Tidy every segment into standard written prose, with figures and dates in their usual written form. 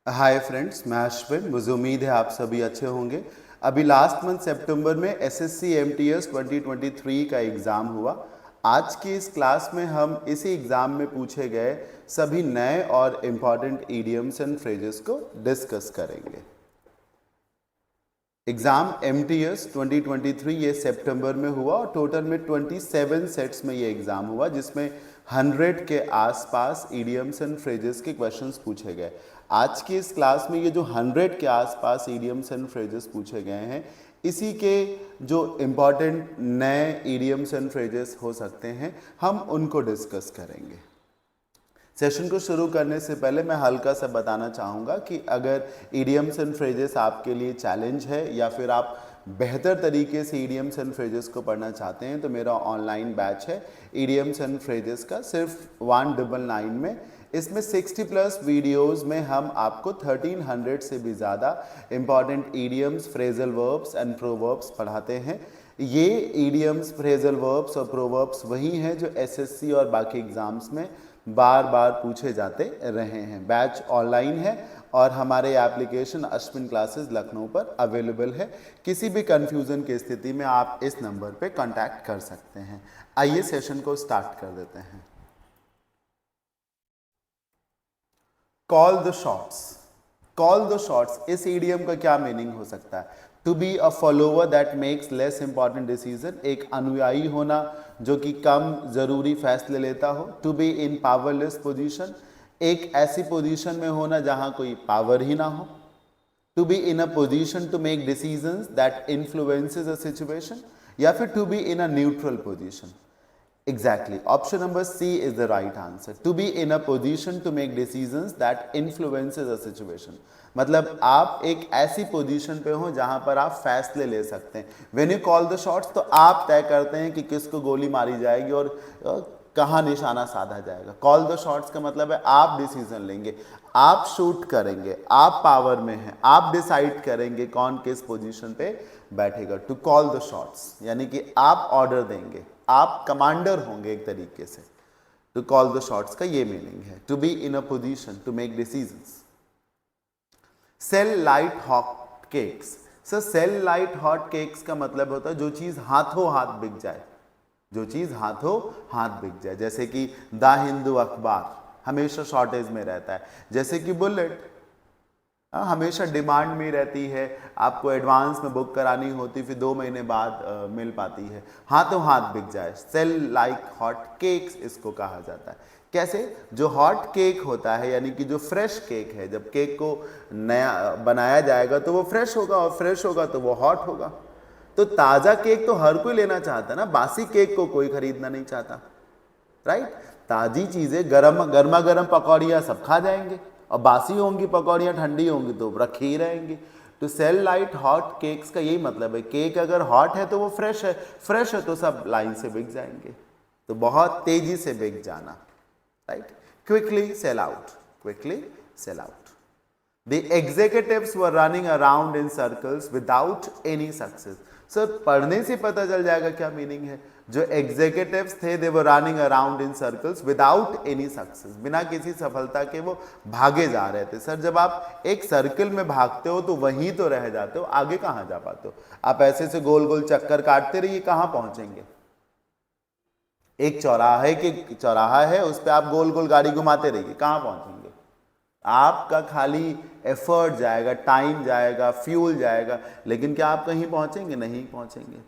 Hi friends, मैं अश्विन। मुझे उम्मीद है आप सभी अच्छे होंगे। अभी लास्ट मंथ सितंबर में एसएससी एमटीएस 2023 का एग्ज़ाम हुआ। आज की इस क्लास में हम इसी एग्ज़ाम में पूछे गए सभी नए और इम्पॉर्टेंट इडियम्स एंड फ्रेजेस को डिस्कस करेंगे। एग्ज़ाम एमटीएस 2023 ये सितंबर में हुआ और टोटल में 27 सेट्स में ये एग्ज़ाम हुआ, जिसमें 100 के आसपास इडियम्स एंड फ्रेजेस के क्वेश्चंस पूछे गए। आज की इस क्लास में ये जो 100 के आसपास इडियम्स एंड फ्रेजेस पूछे गए हैं, इसी के जो इम्पॉर्टेंट नए इडियम्स एंड फ्रेजेस हो सकते हैं, हम उनको डिस्कस करेंगे। सेशन को शुरू करने से पहले मैं हल्का सा बताना चाहूँगा कि अगर इडियम्स एंड फ्रेजेस आपके लिए चैलेंज है या फिर आप बेहतर तरीके से इडियम्स एंड फ्रेजेस को पढ़ना चाहते हैं, तो मेरा ऑनलाइन बैच है इडियम्स एंड फ्रेजेस का, सिर्फ 199 में। इसमें 60 प्लस वीडियोस में हम आपको 1300 से भी ज़्यादा important idioms, phrasal verbs and proverbs पढ़ाते हैं। ये इडियम्स, फ्रेजल वर्ब्स और प्रोवर्ब्स वही हैं जो एसएससी और बाकी एग्जाम्स में बार बार पूछे जाते रहे हैं। बैच ऑनलाइन है और हमारे एप्लीकेशन अश्विन क्लासेस लखनऊ पर अवेलेबल है। किसी भी कंफ्यूजन की स्थिति में आप इस नंबर पे कांटेक्ट कर सकते हैं। आइए सेशन को स्टार्ट कर देते हैं। Call the shots. Call the shots, इस ईडियम का क्या मीनिंग हो सकता है? To be a follower that makes less important decision, एक अनुयायी होना जो कि कम जरूरी फैसले लेता हो। To be in powerless position, एक ऐसी पोजीशन में होना जहां कोई पावर ही ना हो। To be in a position to make decisions that influences a situation, या फिर to be in a neutral position. Exactly. Option number C is the right answer. To be in a position to make decisions that influences a situation. मतलब आप एक ऐसी position पे हो जहां पर आप फैसले ले सकते हैं। When you call the shots, तो आप तय करते हैं कि किसको गोली मारी जाएगी और कहाँ निशाना साधा जाएगा। कॉल द शॉट्स का मतलब है आप डिसीजन लेंगे, आप शूट करेंगे, आप पावर में हैं, आप डिसाइड करेंगे कौन किस पोजीशन पे बैठेगा। टू कॉल द शॉट्स यानी कि आप ऑर्डर देंगे, आप कमांडर होंगे एक तरीके से। टू कॉल द शॉट्स का ये मीनिंग है, to be in a position to make decisions. Sell like hot cakes. Sir, sell like hot cakes का मतलब होता है जो चीज हाथों हाथ बिक जाए, जो चीज हाथों हाथ बिक जाए। जैसे कि द हिंदू अखबार हमेशा शॉर्टेज में रहता है, जैसे कि बुलेट हमेशा डिमांड में रहती है, आपको एडवांस में बुक करानी होती, फिर 2 महीने बाद मिल पाती है। हाथों हाथ बिक जाए, सेल लाइक हॉट केक्स इसको कहा जाता है। कैसे? जो हॉट केक होता है यानी कि जो फ्रेश केक है, जब केक को नया बनाया जाएगा तो वो फ्रेश होगा, और फ्रेश होगा तो वो हॉट होगा। तो ताज़ा केक तो हर कोई लेना चाहता है ना, बासी केक को कोई खरीदना नहीं चाहता, राइट? ताज़ी चीज़ें, गर्मा गर्म पकौड़ियाँ सब खा जाएंगे, और बासी होंगी पकौड़ियाँ, ठंडी होंगी तो रखी ही रहेंगी। तो सेल लाइट हॉट केक्स का यही मतलब है, केक अगर हॉट है तो वो फ्रेश है, फ्रेश है तो सब लाइन से बिक जाएंगे। तो बहुत तेजी से बिक जाना, right? Quickly sell out, quickly sell out. The executives were running around in circles without any success. Sir, पढ़ने से पता चल जाएगा क्या मीनिंग है। जो एग्जीक्यूटिव्स थे, they were running around in circles without any success, बिना किसी सफलता के वो भागे जा रहे थे। सर, जब आप एक सर्कल में भागते हो तो वहीं तो रह जाते हो, आगे कहाँ जा पाते हो? आप ऐसे से गोल गोल चक्कर काटते रहिए, कहाँ पहुंचेंगे? एक चौराहा है, उस पर आप गोल गोल गाड़ी घुमाते रहिए, कहाँ पहुंचेंगे? आपका खाली एफर्ट जाएगा, टाइम जाएगा, फ्यूल जाएगा, लेकिन क्या आप कहीं पहुंचेंगे? नहीं पहुंचेंगे।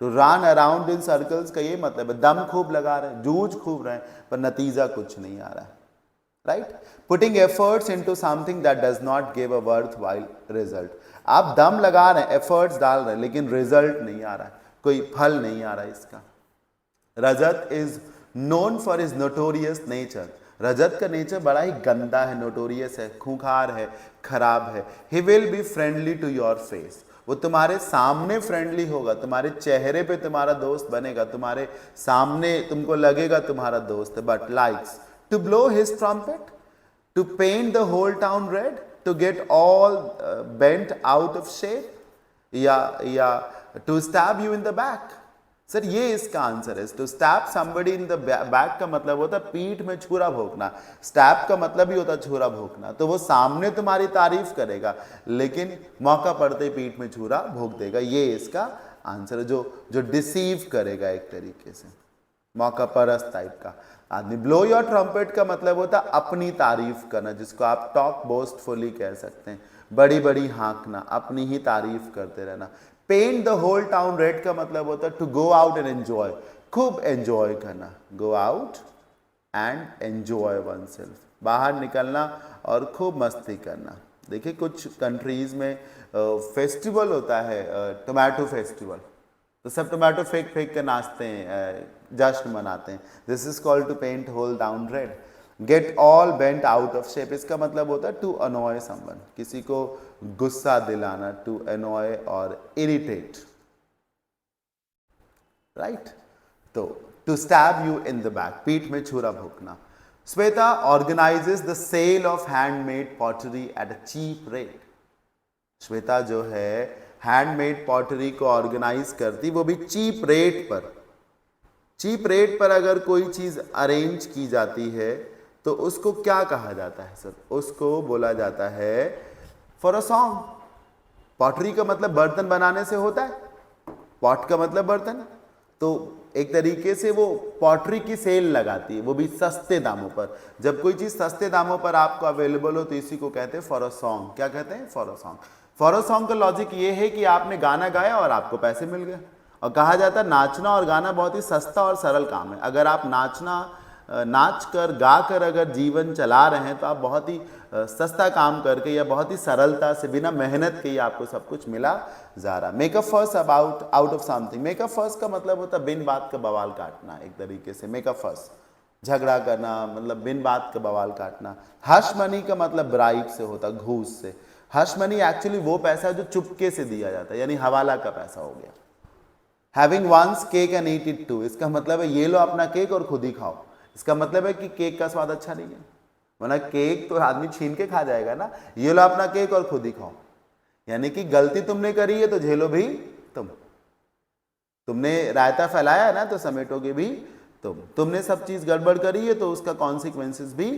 तो रन अराउंड इन सर्कल्स का ये मतलब है दम खूब लगा रहे हैं, जूझ खूब रहे हैं, पर नतीजा कुछ नहीं आ रहा है, right? Putting efforts into something that does not give a worthwhile result. आप दम लगा रहे हैं, एफर्ट्स डाल रहे हैं, लेकिन रिजल्ट नहीं आ रहा है, कोई फल नहीं आ रहा है इसका। Rajat is known for his notorious nature. Rajat का नेचर बड़ा ही गंदा है, नोटोरियस है, खूंखार है, खराब है। He will be friendly to your face, वो तुम्हारे सामने फ्रेंडली होगा, तुम्हारे चेहरे पे तुम्हारा दोस्त बनेगा, तुम्हारे सामने तुमको लगेगा तुम्हारा दोस्त है। But likes to blow his trumpet, to paint the whole town red, to get all bent out of shape, या to stab you in the back. Sir ये इसका आंसर है। तो stab somebody in the back का मतलब होता है पीठ में छुरा भोंकना, स्टैब का मतलब ही होता है छुरा भोंकना। तो वो सामने तुम्हारी तारीफ करेगा लेकिन मौका पड़ते ही पीठ में छुरा भोंक देगा, ये इसका आंसर है। जो डिसीव करेगा एक तरीके से, मौका परस्त टाइप का आदमी। ब्लो योर ट्रम्पेट का मतलब होता है अपनी तारीफ करना, जिसको आप टॉक बोस्टफुली कह सकते हैं, बड़ी बड़ी हाँकना, अपनी ही तारीफ करते रहना। Paint the whole town red का मतलब होता है to go out and enjoy, खूब एंजॉय करना, go out and enjoy oneself, बाहर निकलना और खूब मस्ती करना। देखिए कुछ कंट्रीज में फेस्टिवल होता है, टोमेटो फेस्टिवल, तो सब टोमेटो फेंक फेंक के नाचते हैं, जश्न मनाते हैं। This is called to paint whole town red. Get all bent out of shape, इसका मतलब होता है टू अनॉय समवन, किसी को गुस्सा दिलाना, टू अनॉय और इरिटेट, राइट। तो to stab you in the back, पीठ में छुरा भोंकना। Shweta organizes the sale of handmade pottery at a cheap rate. Shweta जो है हैंडमेड पॉटरी को ऑर्गेनाइज करती, वो भी चीप रेट पर। चीप रेट पर अगर कोई चीज अरेंज की जाती है तो उसको क्या कहा जाता है सर? उसको बोला जाता है फॉर अ सॉन्ग। पॉटरी का मतलब बर्तन बनाने से होता है, पॉट का मतलब बर्तन, तो एक तरीके से वो पॉटरी की सेल लगाती है, वो भी सस्ते दामों पर। जब कोई चीज सस्ते दामों पर आपको अवेलेबल हो तो इसी को कहते हैं फॉर अ सॉन्ग। क्या कहते हैं? For a song. For a song का लॉजिक ये है कि आपने गाना गाया और आपको पैसे मिल गए। और कहा जाता है नाचना और गाना बहुत ही सस्ता और सरल काम है। अगर आप नाच कर गा कर अगर जीवन चला रहे हैं तो आप बहुत ही सस्ता काम करके या बहुत ही सरलता से बिना मेहनत के ही आपको सब कुछ मिला जा रहा। मेक अ फस about out of something. Make a फस का मतलब होता है बिन बात का बवाल काटना, एक तरीके से मेक अ फस, झगड़ा करना, मतलब बिन बात का बवाल काटना। हश मनी का मतलब ब्राइब से होता, घूस से। हश मनी एक्चुअली वो पैसा जो चुपके से दिया जाता है, यानी हवाला का पैसा हो गया। Having one's cake and eat it too, इसका मतलब है ये लो अपना केक और खुद ही खाओ। इसका मतलब है कि केक का स्वाद अच्छा नहीं है, वरना केक तो आदमी छीन के खा जाएगा ना। ये लो अपना केक और खुद ही खाओ, यानी कि गलती तुमने करी है तो झेलो भी तुमने रायता फैलाया है ना तो समेटोगे भी तुमने सब चीज गड़बड़ करी है तो उसका कॉन्सिक्वेंसेस भी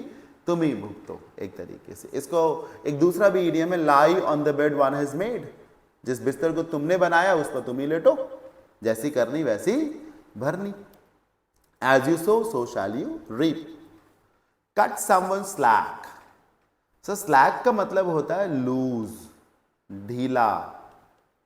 तुम ही भुगतो, एक तरीके से। इसको एक दूसरा भी इडियम है, lie on the bed one has made. जिस बिस्तर को तुमने बनाया उस पर तुम ही लेटो, जैसी करनी वैसी भरनी। As you sow so shall you reap. Cut someone slack. So slack का मतलब होता है लूज, ढीला।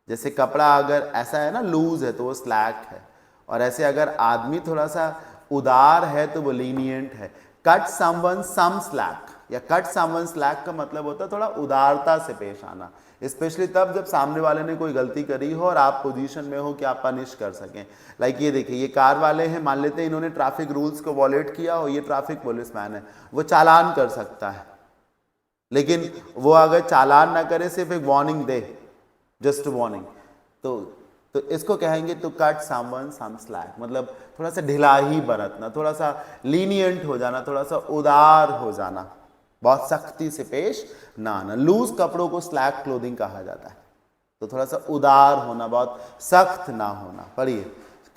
जैसे कपड़ा अगर ऐसा है ना लूज है तो वो स्लैक है, और ऐसे अगर आदमी थोड़ा सा उदार है तो वो लीनियंट है। कट समवन सम स्लैक या कट समवन स्लैक का मतलब होता है थोड़ा उदारता से पेश आना, स्पेशली तब जब सामने वाले ने कोई गलती करी हो और आप पोजीशन में हो कि आप पनिश कर सकें। लाइक ये देखिए, ये कार वाले हैं, मान लेते हैं इन्होंने ट्रैफिक रूल्स को वॉलेट किया हो, ये ट्रैफिक पुलिसमैन है, वो चालान कर सकता है, लेकिन वो अगर चालान ना करे सिर्फ एक वार्निंग दे, जस्ट वार्निंग, तो इसको कहेंगे to cut someone some slack, मतलब थोड़ा सा ढिला ही बरतना, थोड़ा सा लीनियंट हो जाना, थोड़ा सा उदार हो जाना, बहुत सख्ती से पेश ना आना। लूज कपड़ों को स्लैक क्लोथिंग कहा जाता है, तो थोड़ा सा उदार होना, बहुत सख्त ना होना। पढ़िए,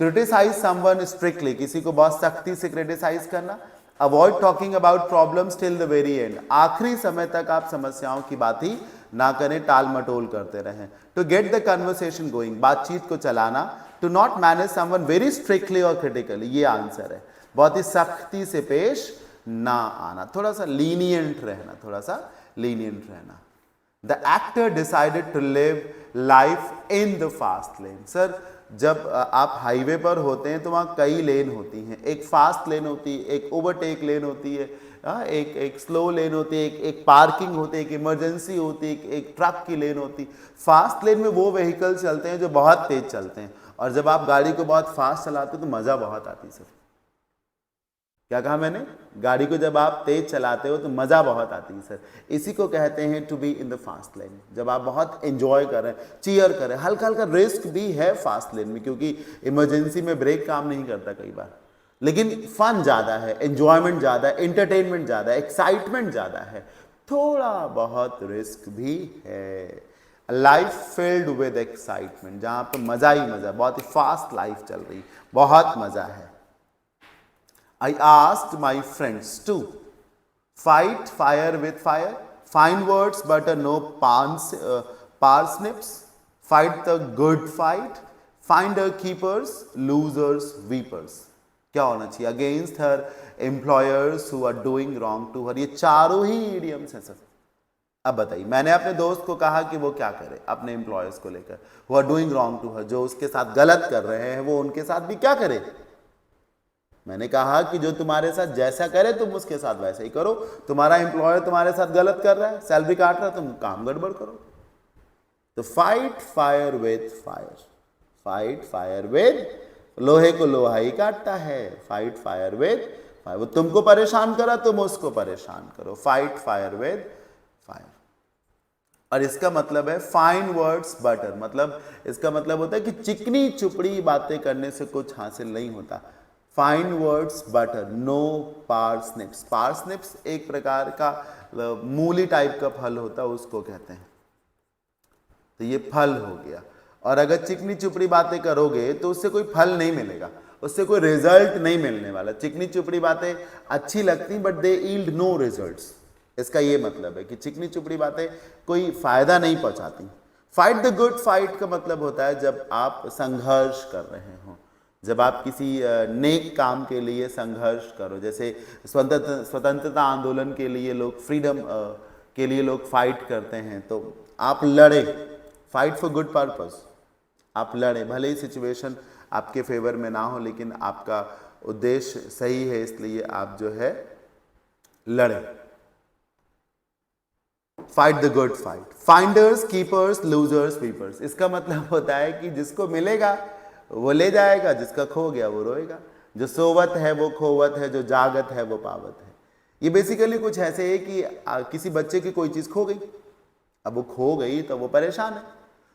क्रिटिसाइज समवन स्ट्रिक्टली, किसी को बहुत सख्ती से क्रिटिसाइज करना। Avoid talking about problems till the very and, आखिरी समय तक आप समस्याओं की बात ही ना करें, टाल मटोल करते रहें। To get the conversation going, बातचीत को चलाना। To not manage someone very strictly और क्रिटिकली, ये आंसर है, बहुत ही सख्ती से पेश ना आना, थोड़ा सा लीनियंट रहना, थोड़ा सा लीनियंट रहना। The actor decided to live life in the fast lane. Sir जब आप हाईवे पर होते हैं तो वहाँ कई लेन होती हैं, एक फास्ट लेन होती है, एक ओवरटेक लेन होती है, एक स्लो लेन होती है, एक पार्किंग होती है, एक इमरजेंसी होती है, एक ट्रक की लेन होती है। फास्ट लेन में वो व्हीकल चलते हैं जो बहुत तेज चलते हैं, और जब आप गाड़ी को बहुत फास्ट चलाते हो तो मज़ा बहुत आती है। सर क्या कहा मैंने? गाड़ी को जब आप तेज चलाते हो तो मज़ा बहुत आती है सर, इसी को कहते हैं to be in the fast lane. जब आप बहुत एंजॉय करें, चीयर करें, हल्का हल्का रिस्क भी है फास्ट लेन में, क्योंकि इमरजेंसी में ब्रेक काम नहीं करता कई बार, लेकिन फन ज़्यादा है, एंजॉयमेंट ज़्यादा है, एंटरटेनमेंट ज़्यादा है, एक्साइटमेंट ज़्यादा है, थोड़ा बहुत रिस्क भी है। लाइफ फिल्ड विद एक्साइटमेंट, जहां पे मजा ही मजा, बहुत ही फास्ट लाइफ चल रही, बहुत मजा है। I asked my friends to fight fire with fire, fine words but no parsnips, fight the good fight, finder keepers, losers weepers। क्या होना चाहिए? Against her employers who are doing wrong to her. ये चारों ही idioms हैं sir. अब बताइए, मैंने अपने दोस्त को कहा कि वो क्या करे अपने एम्प्लॉयर्स को लेकर, who are doing wrong to her, जो उसके साथ गलत कर रहे हैं वो उनके साथ भी क्या करे। मैंने कहा कि जो तुम्हारे साथ जैसा करे तुम उसके साथ वैसा ही करो। तुम्हारा एम्प्लॉयर तुम्हारे साथ गलत कर रहा है, सैलरी काट रहा है, तुम काम गड़बड़ करो। तो fight fire with fire, fight fire with, लोहे को लोहा ही काटता है। फाइट फायर विथ फायर, वो तुमको परेशान करा तुम उसको परेशान करो। Fight fire with fire. और इसका मतलब है फाइन वर्ड्स बटर, मतलब इसका मतलब होता है कि चिकनी चुपड़ी बातें करने से कुछ हासिल नहीं होता। Fine words butter, no parsnips. Parsnips एक प्रकार का मूली टाइप का फल होता है, उसको कहते हैं। तो ये फल हो गया। और अगर चिकनी चुपड़ी बातें करोगे तो उससे कोई फल नहीं मिलेगा, उससे कोई रिजल्ट नहीं मिलने वाला। चिकनी चुपड़ी बातें अच्छी लगती but they yield no results. इसका ये मतलब है कि चिकनी चुपड़ी बातें कोई फायदा नहीं पहुंचाती। फाइट द गुड फाइट का मतलब होता है जब आप संघर्ष कर रहे हो, जब आप किसी नेक काम के लिए संघर्ष करो। जैसे स्वतंत्रता आंदोलन के लिए लोग, फ्रीडम के लिए लोग फाइट करते हैं, तो आप लड़े, फाइट फॉर गुड पर्पस, आप लड़े। भले ही सिचुएशन आपके फेवर में ना हो, लेकिन आपका उद्देश्य सही है, इसलिए आप जो है लड़े। Fight the good fight. Finders keepers losers weepers, इसका मतलब होता है कि जिसको मिलेगा वो ले जाएगा, जिसका खो गया वो रोएगा। जो सोवत है वो खोवत है, जो जागत है वो पावत है। ये बेसिकली कुछ ऐसे है कि किसी बच्चे की कोई चीज खो गई, अब वो खो गई तो वो परेशान है,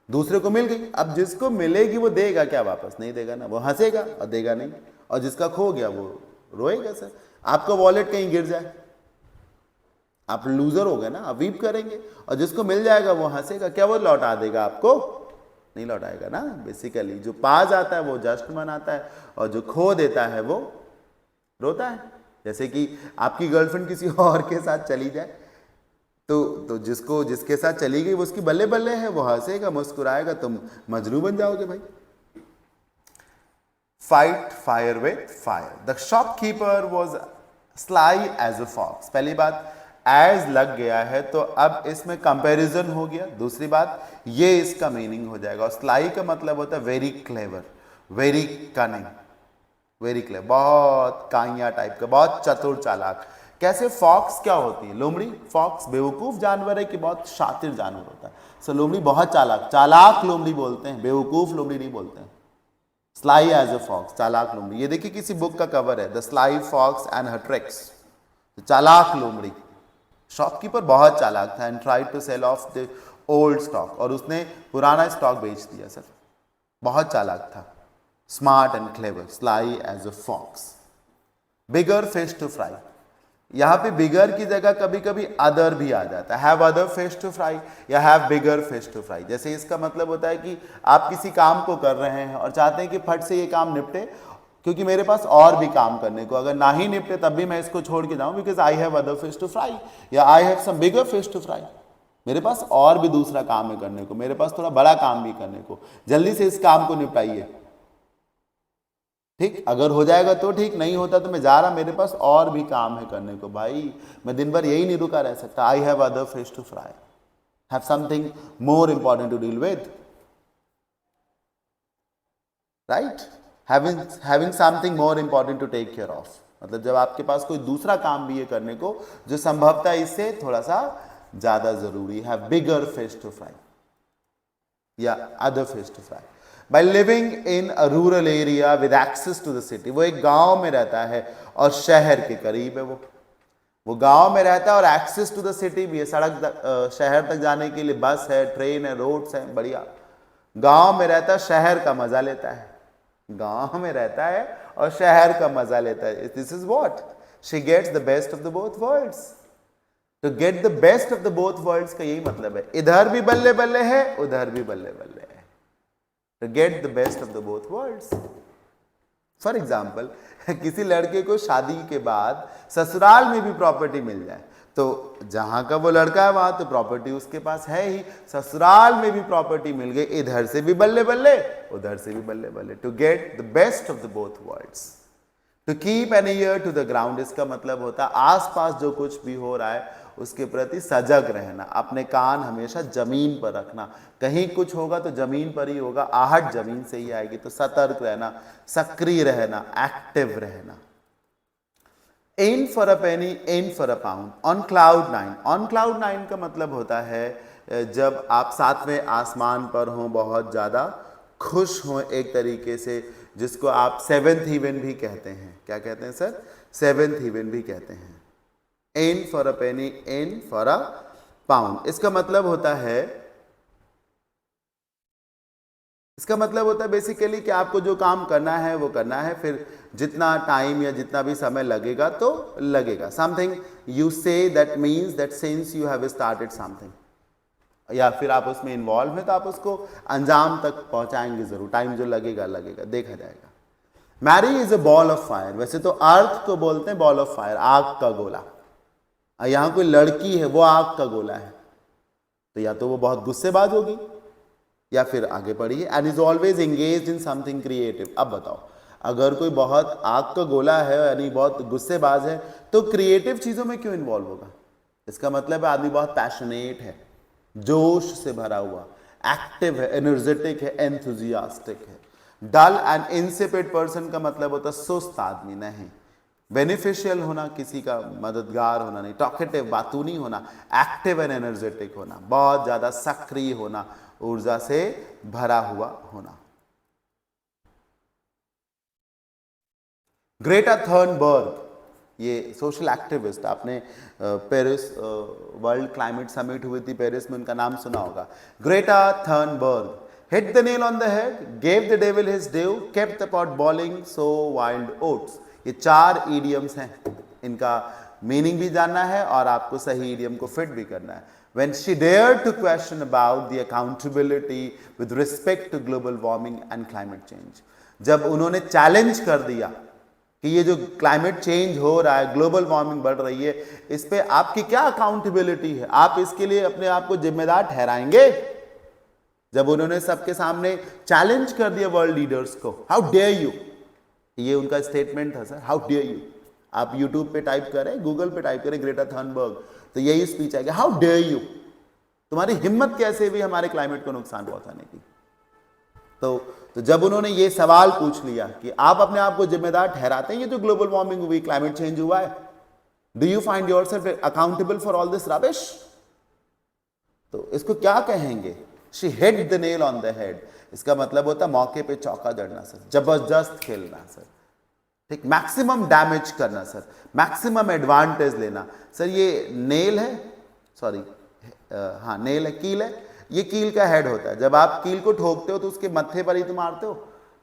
दूसरे को मिल गई, अब जिसको मिलेगी वो देगा क्या? वापस नहीं देगा ना, वो हंसेगा और देगा नहीं। और जिसका खो गया वो रोएगा। सर आपका वॉलेट कहीं गिर जाए, आप लूजर हो गए ना, आप वीप करेंगे। और जिसको मिल जाएगा वो हंसेगा, क्या वो लौटा देगा आपको? नहीं लौटाएगा ना। बेसिकली जो पा जाता है वो जश्न मनाता है, और जो खो देता है वो रोता है। जैसे कि आपकी गर्लफ्रेंड किसी और के साथ चली जाए, तो जिसके साथ चली गई वो उसकी बल्ले बल्ले है, वो हंसेगा मुस्कुराएगा, तुम मजनू बन जाओगे भाई। Fight fire with fire. The shopkeeper was sly as a fox. पहली बात, एज लग गया है तो अब इसमें कंपैरिजन हो गया। दूसरी बात, ये इसका मीनिंग हो जाएगा। और स्लाई का मतलब होता है very clever, very cunning, very clever, बहुत काइया टाइप का, बहुत चतुर चालाक। कैसे? फॉक्स क्या होती है? लोमड़ी। फॉक्स बेवकूफ जानवर है कि बहुत शातिर जानवर होता है। सो लोमड़ी बहुत चालाक, चालाक लोमड़ी बोलते हैं, बेवकूफ लोमड़ी नहीं बोलते हैं। स्लाई एज अ फॉक्स, चालाक लोमड़ी। ये देखिए किसी बुक का कवर है, the sly fox and her tricks. चालाक लोमड़ी। शॉपकीपर बहुत चालाक था and tried to sell off the old stock, और उसने पुराना स्टॉक बेच दिया। सर बहुत चालाक था, smart and clever, sly as a fox. Bigger fish to fry. यहाँ पे बिगर की जगह कभी कभी अदर भी आ जाता है, have other fish to fry या have bigger fish to fry. जैसे इसका मतलब होता है कि आप किसी काम को कर रहे हैं और चाहते हैं कि फट से ये काम निपटे, क्योंकि मेरे पास और भी काम करने को, अगर ना ही निपटे तब भी मैं इसको छोड़ के जाऊं, because I have other fish to fry, या I have some bigger fish to fry. मेरे पास और भी दूसरा काम है करने को, मेरे पास थोड़ा बड़ा काम भी करने को, जल्दी से इस काम को निपटाइए। ठीक, अगर हो जाएगा तो ठीक, नहीं होता तो मैं जा रहा, मेरे पास और भी काम है करने को भाई, मैं दिन भर यही नहीं रुका रह सकता। I have other fish to fry, have something more important to deal with, right. Having something more important to take care of, मतलब जब आपके पास कोई दूसरा काम भी है करने को जो संभवतः इससे थोड़ा सा ज्यादा जरूरी है। बिगर फिश टू फ्राई या other fish to fry. By living in a rural area with access to the city, वो एक गांव में रहता है और शहर के करीब है। वो गांव में रहता है और एक्सेस टू द सिटी भी है, सड़क शहर तक जाने के लिए बस है, ट्रेन है, रोड्स है, बढ़िया। गांव में रहता है, शहर का मजा लेता है, गांव में रहता है और शहर का मजा लेता है। This is what she gets the best of the both worlds. To get the best of the both worlds का यही मतलब है, इधर भी बल्ले बल्ले है, उधर भी बल्ले बल्ले है, to get the best of the both worlds. For example, किसी लड़के को शादी के बाद ससुराल में भी प्रॉपर्टी मिल जाए, तो जहां का वो लड़का है वहां तो प्रॉपर्टी उसके पास है ही, ससुराल में भी प्रॉपर्टी मिल गई, इधर से भी बल्ले बल्ले, उधर से भी बल्ले बल्ले, to get the best of the both worlds. To keep an ear to the ground, इसका मतलब होता है आसपास जो कुछ भी हो रहा है उसके प्रति सजग रहना, अपने कान हमेशा जमीन पर रखना, कहीं कुछ होगा तो जमीन पर ही होगा, आहट जमीन से ही आएगी, तो सतर्क रहना, सक्रिय रहना, एक्टिव रहना। In for a penny, in for a pound, on cloud nine. On cloud nine का मतलब होता है जब आप सातवें आसमान पर हों, बहुत ज़्यादा खुश हों एक तरीके से, जिसको आप सेवेंथ हेवन भी कहते हैं। क्या कहते हैं सर? सेवेंथ हेवन भी कहते हैं। In for a penny, in for a pound, इसका मतलब होता है बेसिकली कि आपको जो काम करना है वो करना है, फिर जितना टाइम या जितना भी समय लगेगा तो लगेगा। Something you say that means that since you have started something, या फिर आप उसमें इन्वॉल्व हैं तो आप उसको अंजाम तक पहुंचाएंगे जरूर, टाइम जो लगेगा लगेगा, देखा जाएगा। Mary is a ball of fire, वैसे तो अर्थ को बोलते हैं बॉल ऑफ फायर, आग का गोला। यहां कोई लड़की है वो आग का गोला है, तो या तो वो बहुत गुस्सेबाज होगी या फिर आगे पढ़िए, and is always engaged in something creative. अब बताओ, अगर कोई बहुत आग का गोला है यानी बहुत गुस्सेबाज है तो क्रिएटिव चीजों में क्यों इन्वॉल्व होगा? इसका मतलब है आदमी बहुत पैशनेट है, जोश से भरा हुआ, एक्टिव है, एनर्जेटिक है, एंथुजियास्टिक है। डल एंड इंसिपिड पर्सन का मतलब होता है सुस्त आदमी नहीं, बेनिफिशियल होना, किसी का मददगार होना नहीं, टॉकेटिव बातूनी होना, एक्टिव एंड एनर्जेटिक होना, बहुत ज्यादा सक्रिय होना, ऊर्जा से भरा हुआ होना। ग्रेटा थर्नबर्ग, ये सोशल एक्टिविस्ट, आपने पेरिस वर्ल्ड क्लाइमेट समिट हुई थी पेरिस में, उनका नाम सुना होगा, Greta Thunberg. Hit the nail on the head, gave the devil his due, kept the pot boiling, so wild oats. ये 4 ईडियम्स हैं, इनका मीनिंग भी जानना है और आपको सही ईडियम को फिट भी करना है। When she dared to question about the accountability with respect to global warming and climate change, जब उन्होंने चैलेंज कर दिया कि ये जो क्लाइमेट चेंज हो रहा है, ग्लोबल वार्मिंग बढ़ रही है, इस पे आपकी क्या अकाउंटेबिलिटी है, आप इसके लिए अपने आप को जिम्मेदार ठहराएंगे? जब उन्होंने सबके सामने चैलेंज कर दिया वर्ल्ड लीडर्स को, हाउ डेयर यू, ये उनका स्टेटमेंट था सर, हाउ डेयर यू। आप यूट्यूब पे टाइप करें, गूगल पे टाइप करें ग्रेटा थर्नबर्ग, तो यही स्पीच आएगी, हाउ डेयर यू, तुम्हारी हिम्मत कैसे भी हमारे क्लाइमेट को नुकसान पहुंचाने की। तो जब उन्होंने ये सवाल पूछ लिया कि आप अपने आप को जिम्मेदार ठहराते हैं ये जो ग्लोबल वार्मिंग हुई, क्लाइमेट चेंज हुआ है, do you find yourself accountable for all this rubbish, तो इसको क्या कहेंगे? She hit the nail on the head, इसका मतलब होता है मौके पे चौका जड़ना सर, जबरदस्त खेलना सर, ठीक, मैक्सिमम डैमेज करना सर, मैक्सिमम एडवांटेज लेना सर। ये नेल है, सॉरी हाँ नेल है, कील है, ये कील का हेड होता है। जब आप कील को ठोकते हो तो उसके मत्थे पर ही तो मारते हो,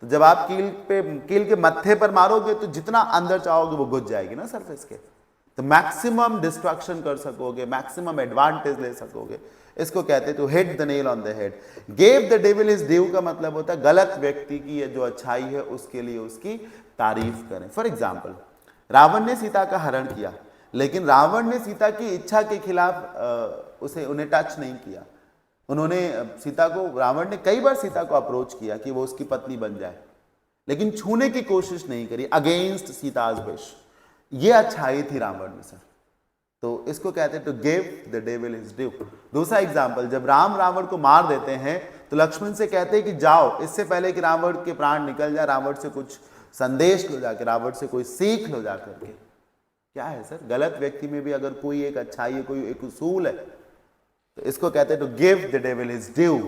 तो जब आप कील के मत्थे पर मारोगे तो जितना अंदर चाहोगे वो घुस जाएगी ना सरफेस के, तो मैक्सिमम डिस्ट्रक्शन कर सकोगे, मैक्सिमम एडवांटेज ले सकोगे, इसको कहते हैं to hit the nail on the head. Gave the devil his due का मतलब होता है गलत व्यक्ति की जो अच्छाई है उसके लिए उसकी तारीफ करें। फॉर एग्जाम्पल, रावण ने सीता का हरण किया, लेकिन रावण ने सीता की इच्छा के खिलाफ उन्हें टच नहीं किया। उन्होंने सीता को, रावण ने कई बार सीता को अप्रोच किया कि वो उसकी पत्नी बन जाए, लेकिन छूने की कोशिश नहीं करी, अगेंस्ट सीताज विश। ये अच्छाई थी रावण में सर, तो इसको कहते हैं to give the devil his due. दूसरा एग्जाम्पल, जब राम रावण को मार देते हैं तो लक्ष्मण से कहते हैं कि जाओ, इससे पहले कि रावण के प्राण निकल जाए, रावण से कुछ संदेश लो जाकर, रावण से कोई सीख लो जाकर के। क्या है सर? गलत व्यक्ति में भी अगर कोई एक अच्छाई है, कोई एक उसूल है, तो इसको कहते हैं to give the devil his due.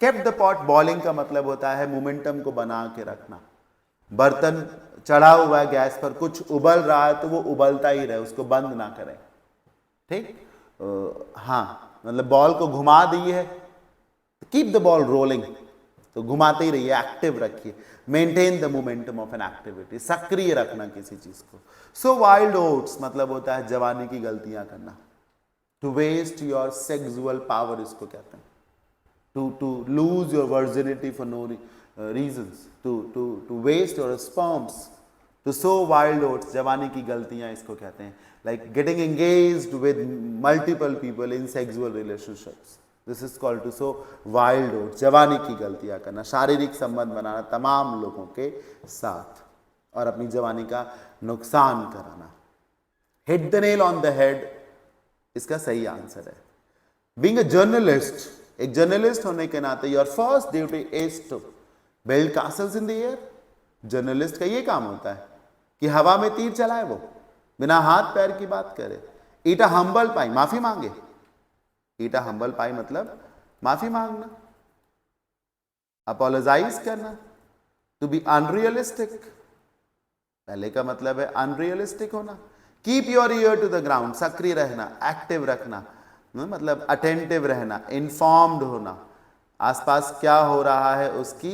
Keep the pot boiling का मतलब होता है मोमेंटम को बना के रखना। बर्तन चढ़ा हुआ है गैस पर, कुछ उबल रहा है तो वो उबलता ही रहे, उसको बंद ना करें, ठीक। हाँ, मतलब बॉल को घुमा दी है, कीप द बॉल रोलिंग, तो घुमाते ही रहिए, एक्टिव रखिए, maintain the momentum of an activity, सक्रिय रखना किसी चीज को। सो वाइल्ड ओट्स मतलब होता है जवानी की गलतियां करना, to waste your sexual power इसको कहते हैं, to lose your virginity for no reasons, to waste your sperms, to sow wild oats, जवानी की गलतियां इसको कहते हैं, like getting engaged with multiple people in sexual relationships, this is called to sow wild oats, जवानी की गलतियां करना, शारीरिक संबंध बनाना तमाम लोगों के साथ और अपनी जवानी का नुकसान कराना। Hit the nail on the head इसका सही आंसर है। Being a journalist, एक जर्नलिस्ट होने के नाते your first duty is to build castles in the air. Journalist का ये काम होता है कि हवा में तीर चलाए, वो बिना हाथ पैर की बात करे। ईट अ हम्बल पाई, माफी मांगे। ईट अ हम्बल पाई मतलब माफी मांगना, अपोलोजाइज करना। टू बी अनरियलिस्टिक, पहले का मतलब है अनरियलिस्टिक होना। Keep your ear to the ground, सक्रिय रहना, एक्टिव रखना, मतलब अटेंटिव रहना, इन्फॉर्म्ड होना, आसपास क्या हो रहा है उसकी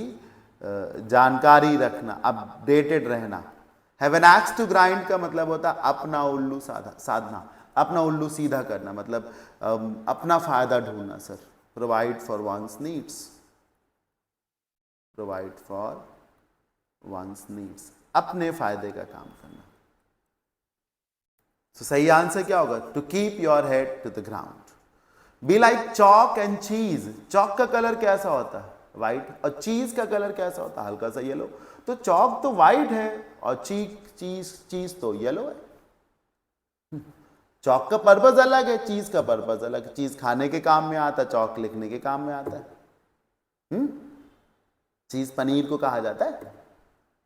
जानकारी रखना, अपडेटेड रहना। Have an axe to grind का मतलब होता है अपना उल्लू साधना, अपना उल्लू सीधा करना, मतलब अपना फायदा ढूंढना। Sir, provide for one's needs, provide for one's needs, अपने फायदे का काम करना। तो सही आंसर क्या होगा? To keep your head to the ground. Be like chalk and cheese. Chalk का कलर कैसा होता है? व्हाइट। और चीज का कलर कैसा होता है? हल्का सा येलो। तो चॉक तो व्हाइट है और चीज तो येलो है। चॉक का पर्पज अलग है, चीज का पर्पज अलग है। चीज खाने के काम में आता है, चॉक लिखने के काम में आता है। चीज पनीर को कहा जाता है।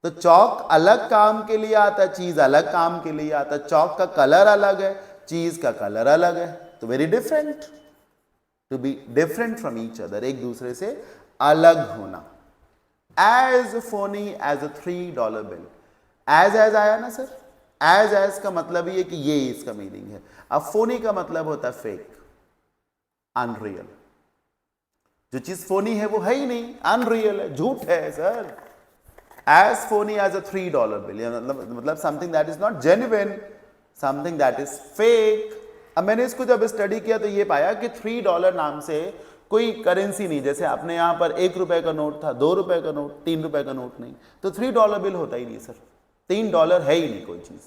तो चॉक अलग काम के लिए आता है, चीज अलग काम के लिए आता है। चॉक का कलर अलग है, चीज का कलर अलग है। तो very different, to be different from each other, एक दूसरे से अलग होना। As phony as a $3 bill. एज आया ना सर? एज का मतलब ये कि ये इसका मीनिंग है। अब फोनी का मतलब होता है फेक, अनरियल। जो चीज फोनी है वो है ही नहीं, अनरियल है, झूठ है sir. As phony as a $3 bill, मतलब something that is not genuine, something that is fake। अब मैंने इसको जब स्टडी किया तो ये पाया कि $3 नाम से कोई करेंसी नहीं। जैसे आपने यहाँ पर ₹1 का नोट था, ₹2 का नोट, ₹3 का नोट नहीं, तो $3 बिल होता ही नहीं सर। $3 है ही नहीं कोई चीज।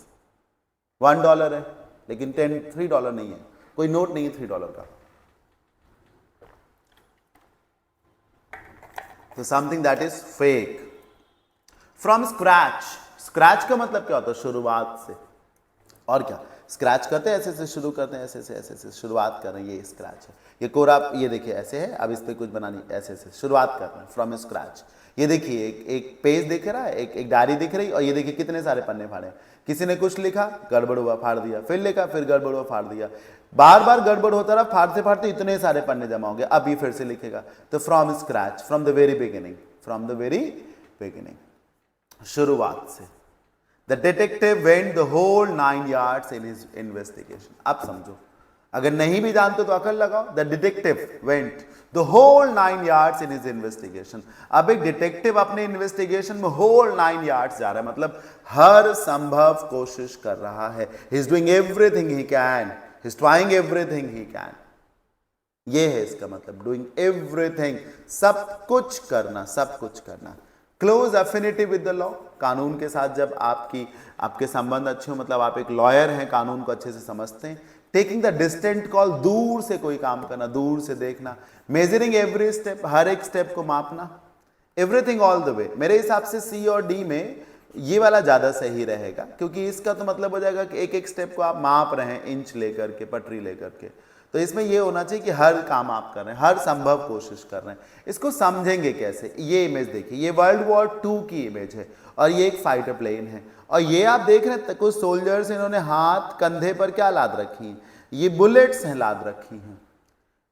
$1 है लेकिन $3 नहीं है, कोई नोट नहीं है $3 का। तो something that is fake. From scratch. Scratch का मतलब क्या होता है? शुरुआत से। और क्या? स्क्रैच करते हैं, ऐसे से शुरू करते हैं, ऐसे से शुरुआत कर रहे हैं, ये स्क्रैच है। ये कोरा, ये देखिए ऐसे है, अब इस पर कुछ बनानी, ऐसे से शुरुआत कर रहे हैं, फ्रॉम स्क्रैच। ये देखिए एक पेज दिख रहा है, एक डायरी दिख रही, और ये देखिए कितने सारे पन्ने फाड़े। किसी ने कुछ लिखा, गड़बड़ हुआ, फाड़ दिया, फिर लिखा, फिर गड़बड़ हुआ, फाड़ दिया। बार बार गड़बड़ होता रहा, फाड़ते फाड़ते इतने सारे पन्ने जमा हो गए। अब ये फिर से लिखेगा। तो from scratch, from the very beginning, from the very beginning, शुरुआत से। The detective went the whole 9 yards in his investigation. अब समझो, अगर नहीं भी जानते तो अकल लगाओ। The detective went the whole 9 yards in his investigation. अब एक डिटेक्टिव अपने इन्वेस्टिगेशन में होल 9 yards जा रहा है, मतलब हर संभव कोशिश कर रहा है। ही is doing everything he can, he is trying everything he can. ये है इसका मतलब, डूइंग एवरीथिंग, सब कुछ करना, सब कुछ करना। Close affinity with the law, कानून के साथ जब आपके संबंध अच्छे हो, मतलब आप एक लॉयर हैं, कानून को अच्छे से समझते हैं। टेकिंग द डिस्टेंट कॉल, दूर से कोई काम करना, दूर से देखना। मेजरिंग एवरी स्टेप, हर एक स्टेप को मापना। एवरीथिंग ऑल द वे, मेरे हिसाब से सी और डी में ये वाला ज्यादा सही रहेगा, क्योंकि इसका तो मतलब हो जाएगा कि एक एक स्टेप को आप माप रहे हैं, इंच लेकर के, पटरी लेकर के। तो इसमें ये होना चाहिए कि हर काम आप कर रहे हैं, हर संभव कोशिश कर रहे हैं। इसको समझेंगे कैसे? ये इमेज देखिए, ये World War II की इमेज है और ये एक फाइटर प्लेन है। और ये आप देख रहे हैं कुछ सोल्जर्स, इन्होंने हाथ कंधे पर क्या लाद रखी हैं? ये बुलेट्स हैं लाद रखी हैं।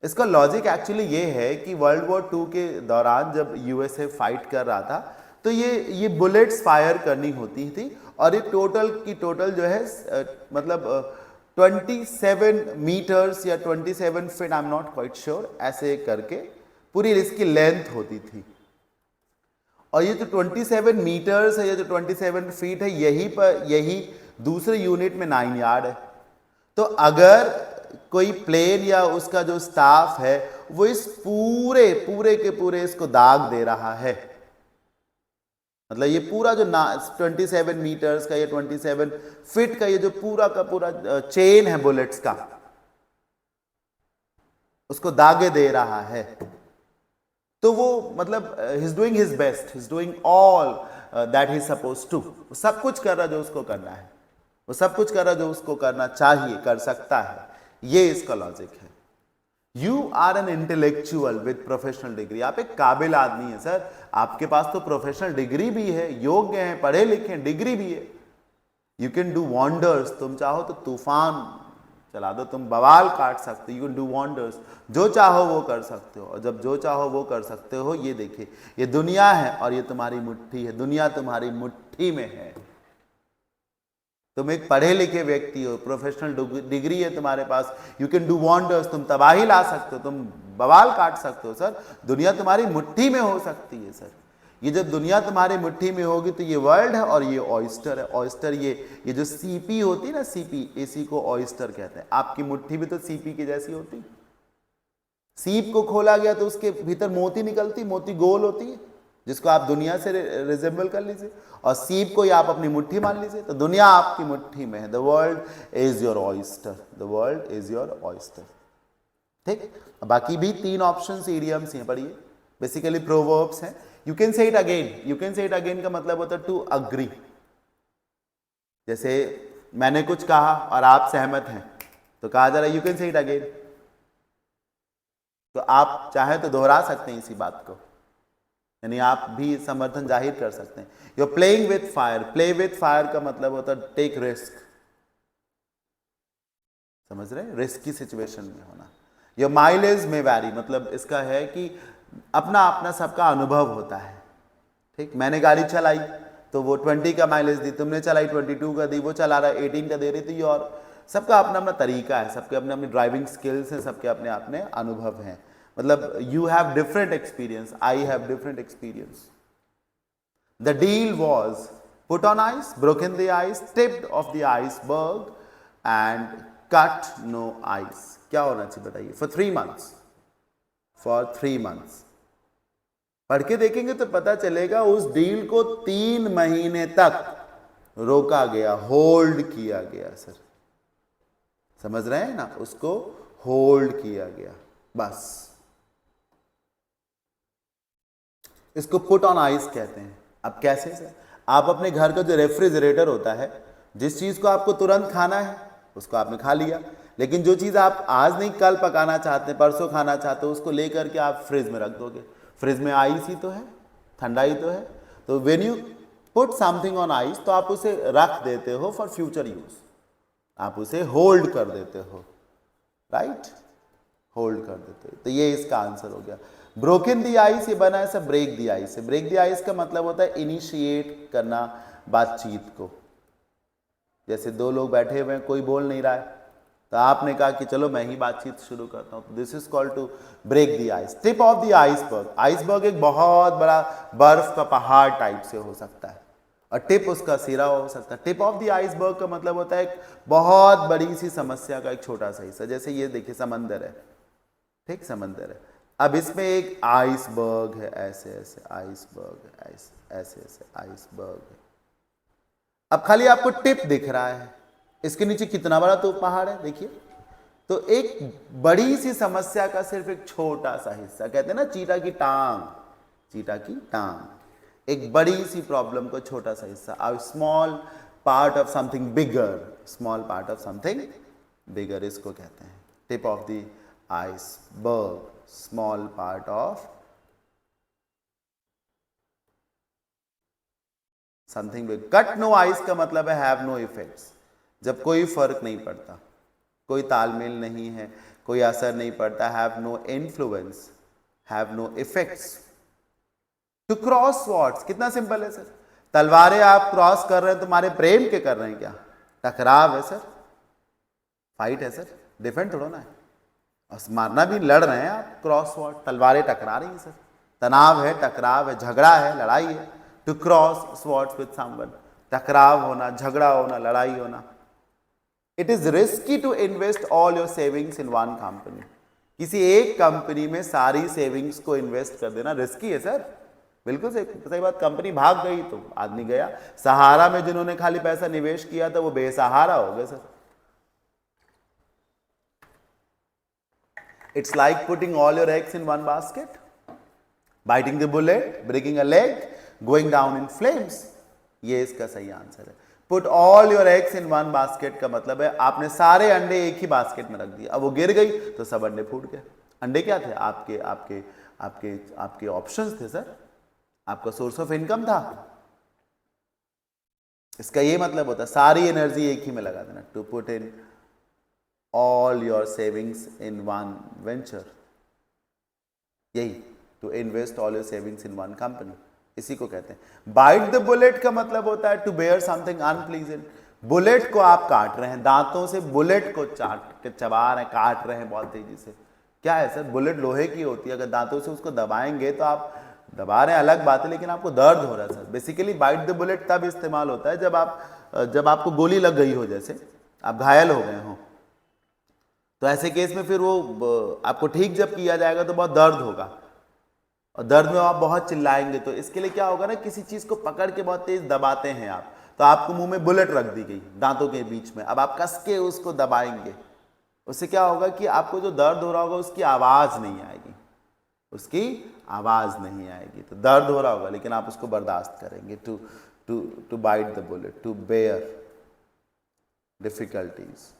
इसका लॉजिक एक्चुअली ये है कि World War II के दौरान जब USA फाइट कर रहा था, तो ये बुलेट्स फायर करनी होती थी, और ये टोटल की टोटल जो है मतलब 27 मीटर्स या 27 feet, I am not quite sure, ऐसे करके पूरी इसकी लेंथ होती थी। और ये जो 27 मीटर्स है, ये जो 27 फीट है, यही दूसरे यूनिट में 9 यार्ड है। तो अगर कोई प्लेन या उसका जो स्टाफ है वो इस पूरे पूरे के पूरे इसको दाग दे रहा है, मतलब ये पूरा जो 27 मीटर्स का, ये 27 फीट का ये जो पूरा का पूरा चेन है बुलेट्स का, उसको दागे दे रहा है। तो वो मतलब he is doing his best, he is doing all that he suppose to, सब कुछ कर रहा जो उसको करना है, वो सब कुछ कर रहा जो उसको करना चाहिए, कर सकता है। ये इसका लॉजिक है। You are an intellectual with professional degree, आप एक काबिल आदमी है सर, आपके पास तो प्रोफेशनल डिग्री भी है, योग्य हैं, पढ़े लिखे हैं, डिग्री भी है। यू कैन डू वॉन्डर्स, तुम चाहो तो तूफान चला दो, तुम बवाल काट सकते हो, यू कैन डू वॉन्डर्स, जो चाहो वो कर सकते हो। और जब जो चाहो वो कर सकते हो, ये देखिए ये दुनिया है और ये तुम्हारी मुट्ठी है, दुनिया तुम्हारी मुट्ठी में है। तुम एक पढ़े लिखे व्यक्ति हो, प्रोफेशनल डिग्री है तुम्हारे पास, यू कैन डू वॉन्डर्स, तुम तबाही ला सकते हो, तुम बवाल काट सकते हो सर, दुनिया तुम्हारी मुट्ठी में हो सकती है सर। ये जब दुनिया तुम्हारी मुट्ठी में होगी तो ये वर्ल्ड है और ये ऑयस्टर है। ऑयस्टर ये जो सीपी होती है ना, सीपी, इसी को ऑयस्टर कहते हैं। आपकी मुट्ठी भी तो सीपी की जैसी होती, सीप को खोला गया तो उसके भीतर मोती निकलती, मोती गोल होती है, जिसको आप दुनिया से रिजेंबल कर लीजिए, और सीप को आप अपनी मुट्ठी मान लीजिए, तो दुनिया आपकी मुट्ठी में है। The world is your oyster, the world is your oyster. ठीक, बाकी भी 3 ऑप्शन इडियम्स हैं, पढ़िए, बेसिकली प्रोवर्ब्स हैं। You can say it again, you can say it again का मतलब होता है टू अग्री। जैसे मैंने कुछ कहा और आप सहमत हैं तो कहा जा रहा है you can say it again, तो आप चाहे तो दोहरा सकते हैं इसी बात को, यानी आप भी समर्थन जाहिर कर सकते हैं। You are playing with fire, play with fire का मतलब होता है टेक रिस्क, समझ रहे हैं, रिस्क की सिचुएशन में होना। योर माइलेज में वैरी, मतलब इसका है कि अपना अपना सबका अनुभव होता है। ठीक, मैंने गाड़ी चलाई तो वो 20 का माइलेज दी, तुमने चलाई 22 का दी, वो चला रहा 18 का दे रही थी, और सबका अपना अपना तरीका है, सबके अपने अपनी ड्राइविंग स्किल्स हैं, सबके अपने अपने अनुभव हैं। मतलब you have different experience, I have different experience. The deal was put on ice, broken the ice, tipped off the iceberg and cut no ice. क्या होना चाहिए बताइए? For 3 months, for 3 months। पढ़ के देखेंगे तो पता चलेगा उस डील को 3 महीने तक रोका गया, होल्ड किया गया सर, समझ रहे हैं ना, उसको होल्ड किया गया, बस। इसको पुट ऑन आइस कहते हैं। अब कैसे सर? आप अपने घर का जो रेफ्रिजरेटर होता है, जिस चीज को आपको तुरंत खाना है उसको आपने खा लिया, लेकिन जो चीज आप आज नहीं कल पकाना चाहते, परसों खाना चाहते हो, उसको लेकर के आप फ्रिज में रख दोगे। फ्रिज में आइस ही तो है, ठंडा ही तो है, तो when you put something on ice तो आप उसे रख देते हो फॉर फ्यूचर यूज, आप उसे होल्ड कर देते हो, राइट, होल्ड कर देते हो। तो ये इसका आंसर हो गया। ब्रोकन द आइस, ये बना है सब ब्रेक द आइस से। ब्रेक द आइस का मतलब होता है इनिशिएट करना बातचीत को। जैसे 2 लोग बैठे हुए हैं, कोई बोल नहीं रहा है, तो आपने कहा कि चलो मैं ही बातचीत शुरू करता हूं, this is called to break the ice. Tip of the iceberg, iceberg एक बहुत बड़ा बर्फ का पहाड़ टाइप से हो सकता है, और टिप उसका सिरा हो सकता है। टिप ऑफ द आइसबर्ग का मतलब होता है एक बहुत बड़ी सी समस्या का एक छोटा सा हिस्सा। जैसे ये देखिए समंदर है, ठीक, समंदर है, अब इसमें एक आइसबर्ग है, ऐसे ऐसे आइसबर्ग, ऐसे ऐसे आइसबर्ग है। अब खाली आपको टिप दिख रहा है, इसके नीचे कितना बड़ा तो पहाड़ है देखिए। तो एक बड़ी सी समस्या का सिर्फ एक छोटा सा हिस्सा, कहते हैं ना चीटा की टांग, चीटा की टांग, एक बड़ी सी प्रॉब्लम को छोटा सा हिस्सा, a small part of something bigger, small part of something bigger, इसको कहते हैं tip of the iceberg, small part of something big. Cut no ice का मतलब है हैव नो इफेक्ट्स, जब कोई फर्क नहीं पड़ता, कोई तालमेल नहीं है, कोई असर नहीं पड़ता, have no influence, have no effects. To cross swords, कितना सिंपल है सर, तलवारें आप क्रॉस कर रहे हैं, तुम्हारे प्रेम के कर रहे हैं क्या? टकराव है सर, फाइट है सर, डिफेंड थोड़ा ना है, और मारना भी, लड़ रहे हैं आप, क्रॉस स्वॉर्ड, तलवारें टकरा रही हैं सर, तनाव है, टकराव है, झगड़ा है, लड़ाई है। To cross swords with someone, टकराव होना, झगड़ा होना, लड़ाई होना। It is risky to invest all your savings in one company. किसी एक कंपनी में सारी सेविंग्स को इन्वेस्ट कर देना रिस्की है सर। बिल्कुल सही बात। कंपनी भाग गई तो आदमी गया। सहारा में जिन्होंने खाली पैसा निवेश किया था वो बेसहारा हो गए sir. It's like putting all your eggs in one basket, biting the bullet, breaking a leg, going down in flames. ये इसका सही आंसर है। Put all your eggs in one basket का मतलब है आपने सारे अंडे एक ही बास्केट में रख दिए, अब वो गिर गई तो सब अंडे फूट गए। अंडे क्या थे? आपके आपके आपके आपके ऑप्शंस थे सर, आपका सोर्स ऑफ इनकम था। इसका ये मतलब होता है सारी एनर्जी एक ही में लगा देना। To put in all your savings in one venture, यही to invest all your savings in one company, इसी को कहते हैं। बाइट द बुलेट का मतलब होता है to bear something unpleasant. Bullet को आप काट रहे हैं, दांतों से बुलेट को चाट के चबा रहे हैं, काट रहे हैं बहुत तेजी से। क्या है सर? बुलेट लोहे की होती है, अगर दांतों से उसको दबाएंगे तो आप दबा रहे हैं अलग बात है, लेकिन आपको दर्द हो रहा है sir. Basically bite the bullet तब इस्तेमाल होता है जब आपको गोली लग गई हो, जैसे आप घायल हो गए हो, तो ऐसे केस में फिर वो आपको ठीक जब किया जाएगा तो बहुत दर्द होगा, और दर्द में आप बहुत चिल्लाएंगे। तो इसके लिए क्या होगा ना, किसी चीज को पकड़ के बहुत तेज दबाते हैं आप, तो आपको मुंह में बुलेट रख दी गई दांतों के बीच में, अब आप कस के उसको दबाएंगे, उससे क्या होगा कि आपको जो दर्द हो रहा होगा उसकी आवाज नहीं आएगी, उसकी आवाज नहीं आएगी। तो दर्द हो रहा होगा लेकिन आप उसको बर्दाश्त करेंगे। To to to bite the bullet, to bear difficulties.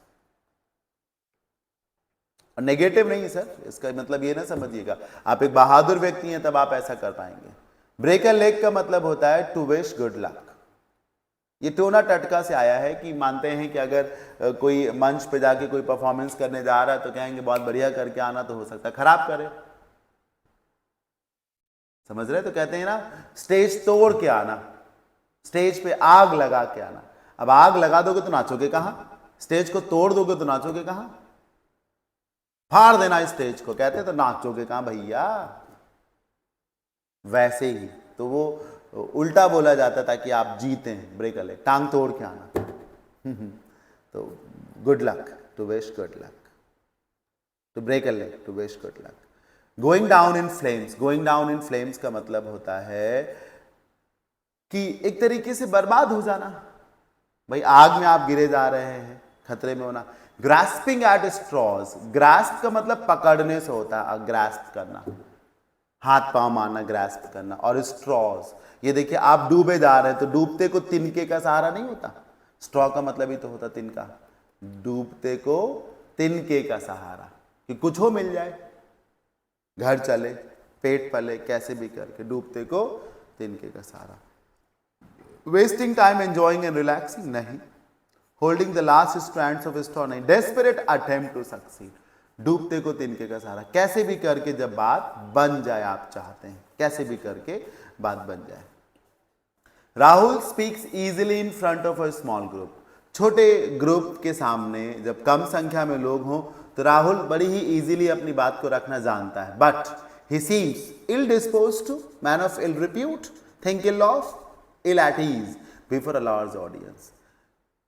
और नेगेटिव नहीं सर, इसका मतलब ये ना समझिएगा आप एक बहादुर व्यक्ति हैं तब आप ऐसा कर पाएंगे। ब्रेक अ लेग का मतलब होता है टू विश गुड लक। ये टोना टटका से आया है कि मानते हैं कि अगर कोई मंच पे जाके कोई परफॉर्मेंस करने जा रहा है तो कहेंगे बहुत बढ़िया करके आना, तो हो सकता है खराब करे, समझ रहे? तो कहते हैं ना स्टेज तोड़ के आना, स्टेज पे आग लगा के आना। अब आग लगा दोगे तो नाचोगे कहां? स्टेज को तोड़ दोगे तो नाचोगे कहां? फाड़ देना स्टेज को कहते हैं, तो नाचोगे कहां भैया? वैसे ही तो वो उल्टा बोला जाता था कि आप जीतें, ब्रेक अ लेग, टांग तोड़ के आना। तो good luck, to wish good luck, to break a leg, to wish good luck. Going down in flames, going down in flames का मतलब होता है कि एक तरीके से बर्बाद हो जाना। भाई आग में आप गिरे जा रहे हैं, खतरे में होना। ग्रास्पिंग एट स्ट्रॉज, ग्रास्प का मतलब पकड़ने से होता है, ग्रास्प करना, हाथ पांव मारना, ग्रास्प करना। और स्ट्रॉज, ये देखिए आप डूबे जा रहे हैं तो डूबते को तिनके का सहारा नहीं होता, स्ट्रॉ का मतलब ही तो होता तिनका। डूबते को तिनके का सहारा कि कुछ हो मिल जाए, घर चले, पेट पले, कैसे भी करके डूबते को तिनके का सहारा। Wasting time enjoying and relaxing नहीं। Holding the last strands of straw नहीं। डेस्परेट अटेम्प्ट टू सक्सीड, डूबते को तिनके का सहारा, कैसे भी करके जब बात बन जाए, आप चाहते हैं कैसे भी करके बात बन जाए। Rahul speaks easily in front of a small group, छोटे ग्रुप के सामने जब कम संख्या में लोग हों तो राहुल बड़ी ही इजीली अपनी बात को रखना जानता है। But he seems ill dispose to, man of ill repute, think ill of, ill at ease before a large audience.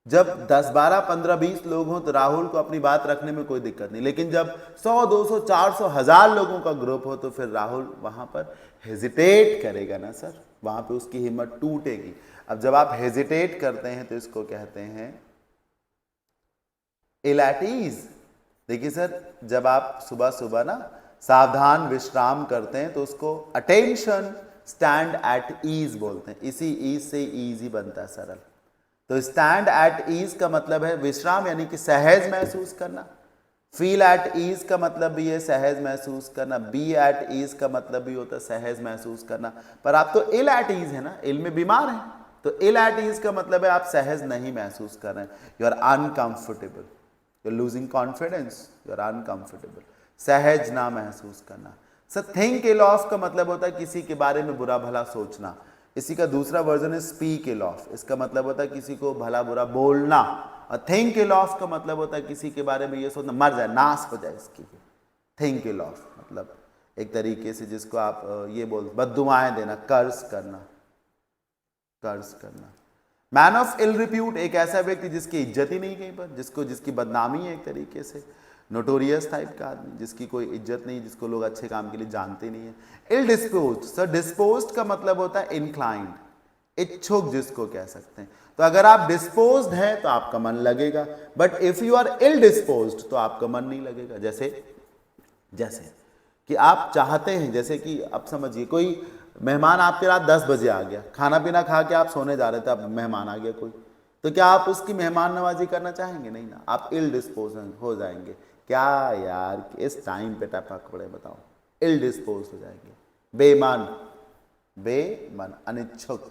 जब 10, 12, 15, 20 लोग हों तो राहुल को अपनी बात रखने में कोई दिक्कत नहीं, लेकिन जब 100, 200, 400, 1000 लोगों का ग्रुप हो तो फिर राहुल वहां पर हेजिटेट करेगा ना सर, वहां पे उसकी हिम्मत टूटेगी। अब जब आप हेजिटेट करते हैं तो इसको कहते हैं इल एट ईज। देखिए सर, जब आप सुबह सुबह ना सावधान विश्राम करते हैं तो उसको अटेंशन स्टैंड एट ईज बोलते हैं। इसी ईज से ईज ही बनता है, सरल। तो स्टैंड एट ईज का मतलब है विश्राम, यानी कि सहज महसूस करना। फील एट ईज का मतलब भी है सहज महसूस करना। बी एट ईज का मतलब भी होता है सहज महसूस करना। पर आप तो इल एट ईज है ना, इल में बीमार है, तो इल एट ईज का मतलब है आप सहज नहीं महसूस कर रहे हैं, you are uncomfortable, you are losing confidence, you are uncomfortable, सहज ना महसूस करना। सर थिंक इल ऑफ का मतलब होता है किसी के बारे में बुरा भला सोचना। इसी का दूसरा वर्जन है स्पीक इल ऑफ, इसका मतलब होता है किसी को भला बुरा बोलना। और थिंक इल ऑफ का मतलब होता है किसी के बारे में ये सोचना मर जाए, नाश हो जाए इसकी। थिंक इल ऑफ मतलब एक तरीके से जिसको आप ये बोल बद्दुआएं देना, कर्ज करना, कर्ज करना। मैन ऑफ इल रिप्यूट, एक ऐसा व्यक्ति जिसकी इज्जत ही नहीं कहीं पर, जिसकी बदनामी है एक तरीके से, नोटोरियस टाइप का आदमी जिसकी कोई इज्जत नहीं, जिसको लोग अच्छे काम के लिए जानते नहीं है। इल डिस्पोज्ड, सर डिस्पोज्ड का मतलब होता है इंक्लाइंड, इच्छुक जिसको कह सकते हैं। तो अगर आप डिस्पोज्ड हैं तो आपका मन लगेगा, but if you are ill disposed तो आपका मन नहीं लगेगा। जैसे कि आप चाहते हैं, जैसे कि आप समझिए कोई मेहमान आपके रात 10 बजे आ गया, खाना पीना खा के आप सोने जा रहे थे, अब मेहमान आ गया कोई, तो क्या आप उसकी मेहमान नवाजी करना चाहेंगे? नहीं ना, आप इल डिस्पोज हो जाएंगे। क्या यार इस टाइम पे टपक पड़े, बताओ, इल डिस्पोज हो जाएंगे, बेमन, अनिच्छुक,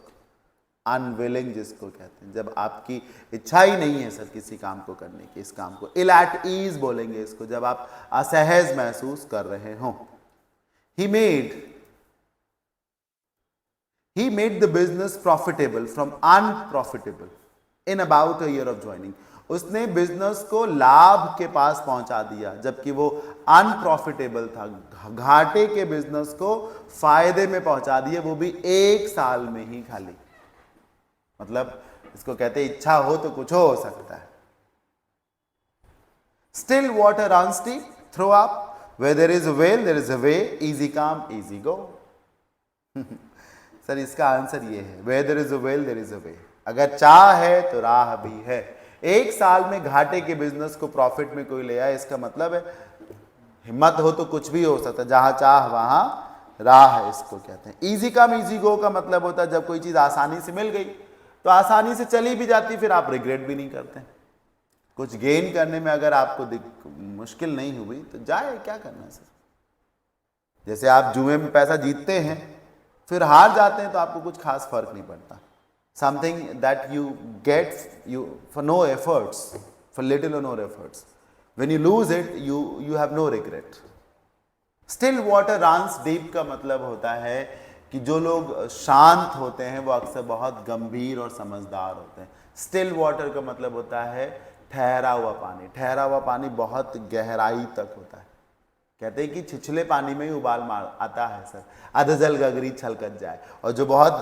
अनविलिंग जिसको कहते हैं, जब आपकी इच्छा ही नहीं है सर किसी काम को करने की, इस काम को इल एट ईज बोलेंगे इसको, जब आप असहज महसूस कर रहे हो। He made the business profitable from unprofitable in about a year of joining. उसने बिजनेस को लाभ के पास पहुंचा दिया, जबकि वो अनप्रॉफिटेबल था, घाटे के बिजनेस को फायदे में पहुंचा दिया, वो भी 1 साल में ही खाली। मतलब इसको कहते हैं इच्छा हो तो कुछ हो सकता है। Still water runs deep, throw up, where there is a will there is a way, easy come easy go. Sir इसका आंसर ये है, where there is a will there is a way, अगर चाह है तो राह भी है। 1 साल में घाटे के बिजनेस को प्रॉफिट में कोई ले आए, इसका मतलब है हिम्मत हो तो कुछ भी हो सकता है, जहां चाह वहां राह है, इसको कहते हैं। इजी कम इजी गो का मतलब होता है जब कोई चीज आसानी से मिल गई तो आसानी से चली भी जाती, फिर आप रिग्रेट भी नहीं करते। कुछ गेन करने में अगर आपको मुश्किल नहीं हुई तो जाए, क्या करना है सर। जैसे आप जुए में पैसा जीतते हैं फिर हार जाते हैं तो आपको कुछ खास फर्क नहीं पड़ता। Something that you get you for no efforts, for little और no efforts, when you lose it you have no regret. Still water runs deep का मतलब होता है कि जो लोग शांत होते हैं वो अक्सर बहुत गंभीर और समझदार होते हैं। स्टिल वाटर का मतलब होता है ठहरा हुआ पानी। ठहरा हुआ पानी बहुत गहराई तक होता है। कहते हैं कि छिछले पानी में ही उबाल मार आता है सर, अधजल गगरी छलकत जाए। और जो बहुत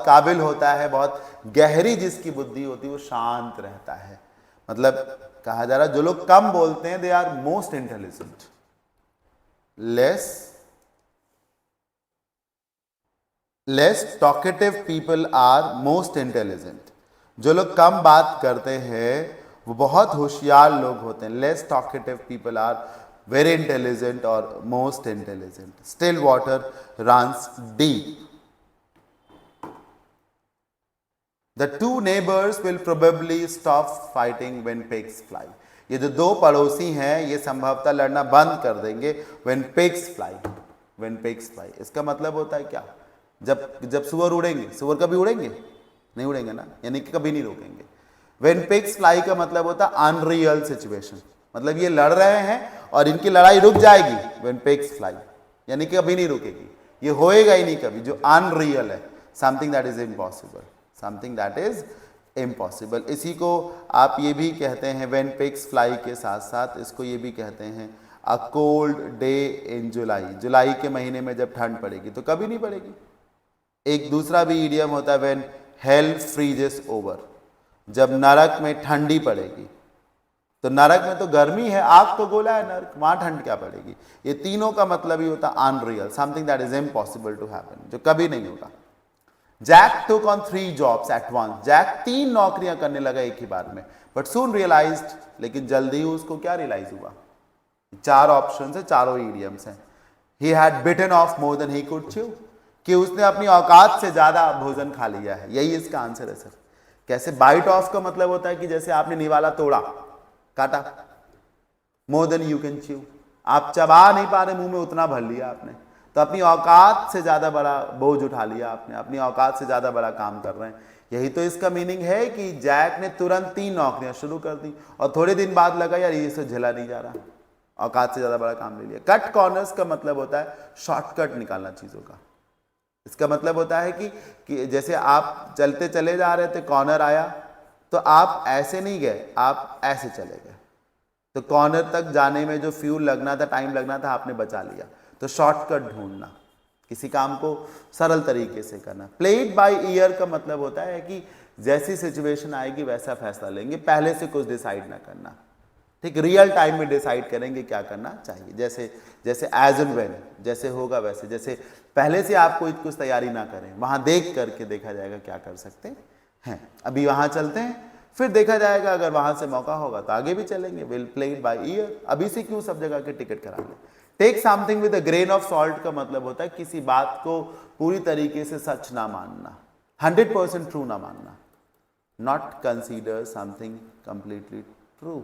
काबिल होता है, बहुत गहरी जिसकी बुद्धि होती है, वो शांत रहता है। मतलब कहा जा रहा है जो लोग कम बोलते हैं they are most intelligent, less talkative people are most intelligent. जो लोग कम बात करते हैं वो बहुत होशियार लोग होते हैं। Less talkative people are very intelligent or most intelligent. Still water runs deep. The two neighbors will probably stop fighting when pigs fly. ये जो दो पड़ोसी हैं ये संभवतः लड़ना बंद कर देंगे when pigs fly. When pigs fly. इसका मतलब होता है क्या? जब सुअर उड़ेंगे, सुअर कभी उड़ेंगे? नहीं उड़ेंगे ना, यानी कि कभी नहीं रोकेंगे। When pigs fly का मतलब होता है unreal situation. मतलब ये लड़ रहे हैं और इनकी लड़ाई रुक जाएगी when pigs fly, यानी कि कभी नहीं रुकेगी, ये होएगा ही नहीं कभी। जो अनरियल है, something that is impossible, something that is impossible. इसी को आप ये भी कहते हैं when pigs fly के साथ साथ इसको ये भी कहते हैं a cold day in July। जुलाई के महीने में जब ठंड पड़ेगी तो कभी नहीं पड़ेगी। एक दूसरा भी इडियम होता है when hell freezes over, जब नरक में ठंडी पड़ेगी। तो नरक में तो गर्मी है, आग तो गोला है नरक, वहां ठंड क्या पड़ेगी। ये तीनों का मतलब ही होता unreal, something that is impossible to happen, जो कभी नहीं होगा। Jack took on 3 jobs at once. Jack 3 नौकरियां करने लगा एक ही बार में, बट सून रियलाइज्ड, लेकिन जल्दी ही उसको क्या रियलाइज हुआ। 4 ऑप्शन है, चारों इडियम्स हैं। He had bitten off more than he could chew, कि उसने अपनी औकात से ज्यादा भोजन खा लिया है। यही इसका आंसर है सर। कैसे? बाइट ऑफ का मतलब होता है कि जैसे आपने निवाला तोड़ा, काटा। More than you can chew, आप चबा नहीं पा रहे, मुंह में उतना भर लिया आपने, तो अपनी औकात से ज्यादा बड़ा बोझ उठा लिया आपने, अपनी औकात से ज्यादा बड़ा काम कर रहे हैं। यही तो इसका मीनिंग है कि जैक ने तुरंत 3 नौकरियां शुरू कर दी और थोड़े दिन बाद लगा यार ये से झेला नहीं जा रहा, औकात से ज्यादा बड़ा काम ले लिया। कट कॉर्नर्स का मतलब होता है शॉर्टकट निकालना चीजों का। इसका मतलब होता है कि जैसे आप चलते चले जा रहे थे, कॉर्नर आया तो आप ऐसे नहीं गए, आप ऐसे चले गए, तो कॉर्नर तक जाने में जो फ्यूल लगना था, टाइम लगना था, आपने बचा लिया। तो शॉर्टकट ढूंढना, किसी काम को सरल तरीके से करना। प्ले इट बाय ईयर का मतलब होता है कि जैसी सिचुएशन आएगी वैसा फैसला लेंगे, पहले से कुछ डिसाइड ना करना, ठीक, रियल टाइम में डिसाइड करेंगे क्या करना चाहिए, जैसे जैसे एज एंड व्हेन जैसे होगा वैसे, जैसे पहले से आप कोई कुछ तैयारी ना करें, वहां देख करके देखा जाएगा क्या कर सकते हैं। अभी वहां चलते हैं, फिर देखा जाएगा, अगर वहां से मौका होगा तो आगे भी चलेंगे, we'll play it by ear. अभी से क्यों सब जगह के टिकट करा लें। Take something with a grain of salt का मतलब होता है किसी बात को पूरी तरीके से सच ना मानना, 100% ट्रू ना मानना, not consider something completely true,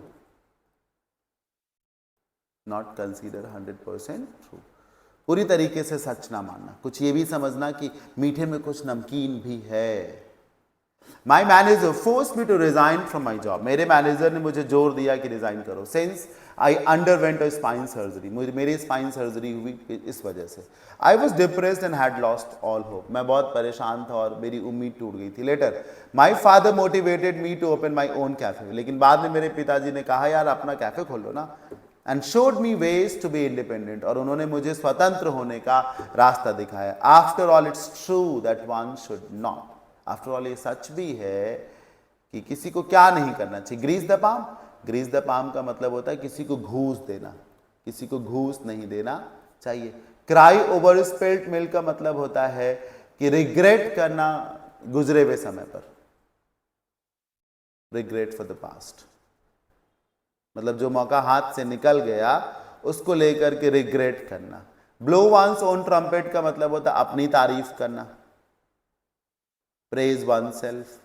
not consider 100% true, पूरी तरीके से सच ना मानना, कुछ ये भी समझना कि मीठे में कुछ नमकीन भी है। My manager force me to resign from my job, मेरे मैनेजर ने मुझे जोर दिया कि रिजाइन करो, since I underwent a spine surgery, मेरी स्पाइन सर्जरी हुई इस वजह से। I was depressed and had lost all hope, मैं बहुत परेशान था और मेरी उम्मीद टूट गई थी। Later my father motivated me to open my own cafe, लेकिन बाद में मेरे पिताजी ने कहा यार अपना कैफे खोलो ना, and showed me ways to be independent, और उन्होंने मुझे स्वतंत्र होने का रास्ता दिखाया। After all it's true that one should not, after all ये सच भी है कि किसी को क्या नहीं करना चाहिए। Grease the palm, grease the palm का मतलब होता है किसी को घूस देना, किसी को घूस नहीं देना चाहिए। क्राई ओवर स्पिल्ड मिल्क का मतलब होता है कि रिग्रेट करना गुजरे हुए समय पर, रिग्रेट फॉर द पास्ट, मतलब जो मौका हाथ से निकल गया उसको लेकर के रिग्रेट करना। ब्लो वंस ओन ट्रम्पेट का मतलब होता है अपनी तारीफ करना, praise one self.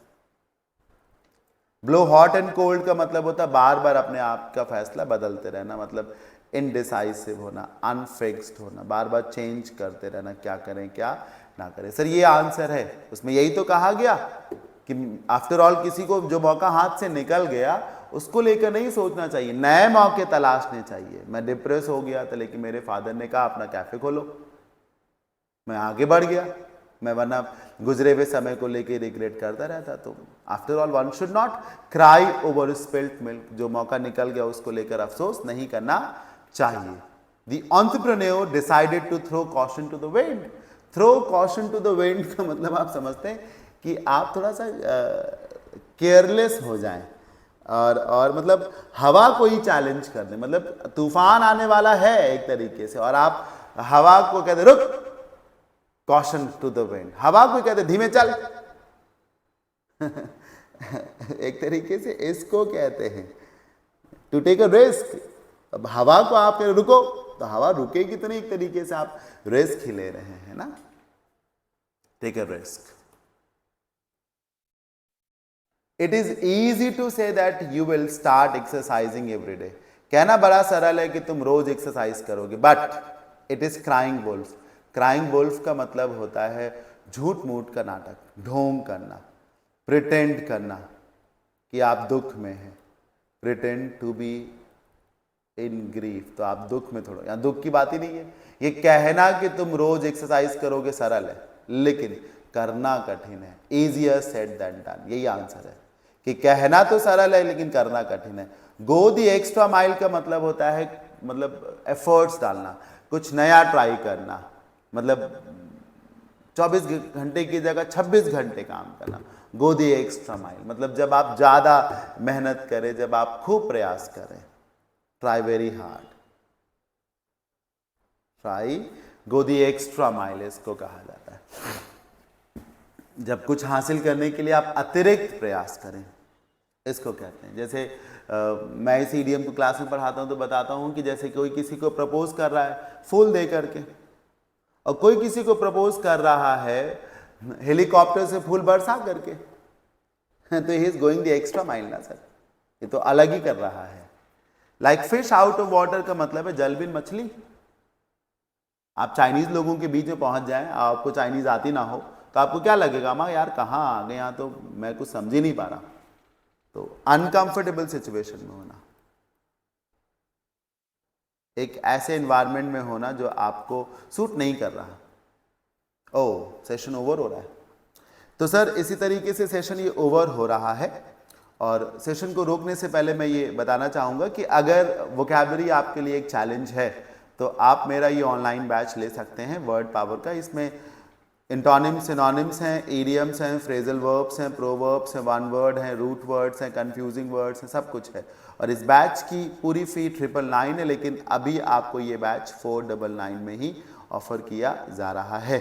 Blow hot and cold का मतलब होता है बार बार अपने आप का फैसला बदलते रहना, मतलब इनडिसाइसिव होना, अनफिक्स्ड होना, बार बार चेंज करते रहना, क्या करें क्या ना करें। सर ये आंसर है, उसमें यही तो कहा गया कि आफ्टर ऑल किसी को जो मौका हाथ से निकल गया उसको लेकर नहीं सोचना चाहिए, नए मौके तलाशने चाहिए। मैं डिप्रेस हो गया था लेकिन मेरे फादर ने कहा अपना कैफे खोलो, मैं आगे बढ़ गया, मैं वरना गुजरे हुए समय को लेकर रिग्रेट करता रहता। तो after all one should not cry over spilled milk, जो मौका निकल गया उसको लेकर अफसोस नहीं करना चाहिए। The entrepreneur decided to throw caution to the wind, throw caution to the wind का मतलब आप समझते हैं कि आप थोड़ा सा केयरलेस हो जाएं और मतलब हवा को ही चैलेंज कर दें, मतलब तूफान आने वाला है एक तरीके से और आप हवा को कहते रुक, कॉशन टू द विंड, हवा को कहते धीमे चल एक तरीके से इसको कहते हैं टू टेक अ रिस्क। अब हवा को आप कह रुको तो हवा रुकेगी तो नहीं, एक तरीके से आप रिस्क ही ले रहे हैं ना, take a risk. It is easy to say that you will start exercising every day, कहना बड़ा सरल है कि तुम रोज एक्सरसाइज करोगे, but it is crying wolf. Crying wolf का मतलब होता है झूठ मूठ का नाटक, ढोंग करना, प्रिटेंड करना कि आप दुख में हैं, pretend to be in grief, तो आप दुख में थोड़ा, यहाँ दुख की बात ही नहीं है। ये कहना कि तुम रोज एक्सरसाइज करोगे सरल है, लेकिन करना कठिन है, easier said than done, यही आंसर है कि कहना तो सरल है लेकिन करना कठिन है। गो दी एक्स्ट्रा माइल का मतलब होता है मतलब एफर्ट्स डालना, कुछ नया ट्राई करना, मतलब 24 घंटे की जगह 26 घंटे काम करना। गो दी एक्स्ट्रा माइल मतलब जब आप ज़्यादा मेहनत करें, जब आप खूब प्रयास करें, ट्राई वेरी हार्ड, ट्राई गो दी एक्स्ट्रा माइल इसको कहा जाता है। जब कुछ हासिल करने के लिए आप अतिरिक्त प्रयास करें, इसको कहते हैं। जैसे मैं इस ईडीएम को क्लास में पढ़ाता हूँ तो बताता हूँ कि जैसे कोई किसी को प्रपोज कर रहा है फूल दे करके, और कोई किसी को प्रपोज कर रहा है हेलीकॉप्टर से फूल बरसा करके, तो he is going the extra mile ना सर, ये तो अलग ही कर रहा है। Like fish out of water का मतलब है जल बिन मछली। आप चाइनीज लोगों के बीच में पहुंच जाएं, आपको चाइनीज आती ना हो तो आपको क्या लगेगा, माँ यार कहाँ आ गए, यहाँ तो मैं कुछ समझ ही नहीं पा रहा। तो अनकंफर्टेबल सिचुएशन में होना, एक ऐसे एनवायरनमेंट में होना जो आपको सूट नहीं कर रहा। ओह सेशन ओवर हो रहा है, तो सर इसी तरीके से सेशन ये ओवर हो रहा है। और सेशन को रोकने से पहले मैं ये बताना चाहूँगा कि अगर वोकैबुलरी आपके लिए एक चैलेंज है तो आप मेरा ये ऑनलाइन बैच ले सकते हैं वर्ड पावर का। इसमें इंटोनिम्स सिनोनिम्स हैं, इडियम्स हैं, फ्रेजल वर्ब्स हैं, प्रोवर्ब्स हैं, वन वर्ड हैं, रूट वर्ड्स हैं, कंफ्यूजिंग वर्ड्स हैं, सब कुछ है। और इस बैच की पूरी फी 999 है, लेकिन अभी आपको ये बैच 499 में ही ऑफर किया जा रहा है,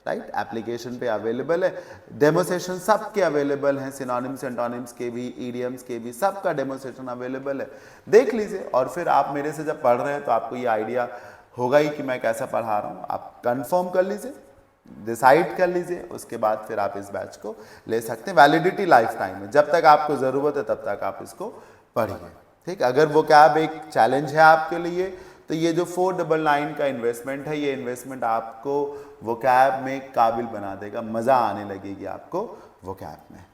राइट। एप्लीकेशन पे अवेलेबल है, डेमोसेशन सबके अवेलेबल हैं, सिनोनिम्स एंटोनिम्स के भी, ईडियम्स के भी, सबका डेमोसेशन अवेलेबल है, देख लीजिए। और फिर आप मेरे से जब पढ़ रहे हैं तो आपको ये आइडिया होगा ही कि मैं कैसा पढ़ा रहा हूँ। आप कंफर्म कर लीजिए, डिसाइड कर लीजिए, उसके बाद फिर आप इस बैच को ले सकते हैं। वैलिडिटी लाइफ टाइम है, जब तक आपको ज़रूरत है तब तक आप इसको पढ़िए, ठीक। अगर वो कैब एक चैलेंज है आपके लिए, तो ये जो 499 का इन्वेस्टमेंट है, ये इन्वेस्टमेंट आपको वो कैब में काबिल बना देगा, मज़ा आने लगेगी आपको वो कैब में।